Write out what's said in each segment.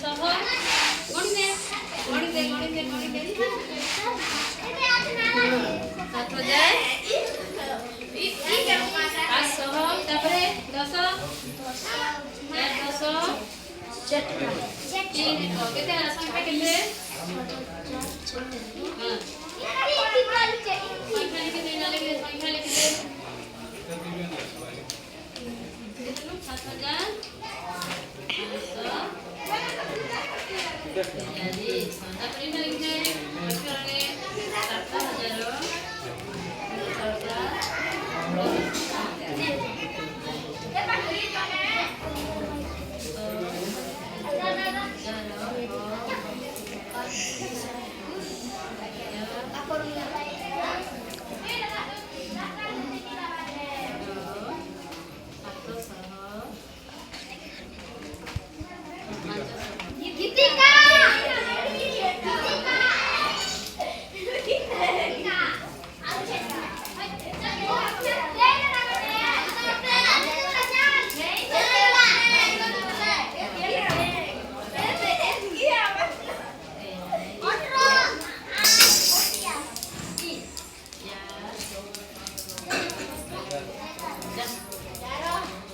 सह गणित 7,000 500 तापर 10 केते संख्या केते संख्या लिखिते ना लिखिते संख्या लिखिते 7,000 jadi तापर इना लिखिते अक्षरने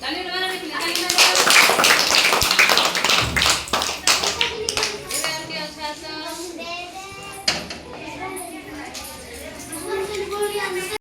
来，来，来。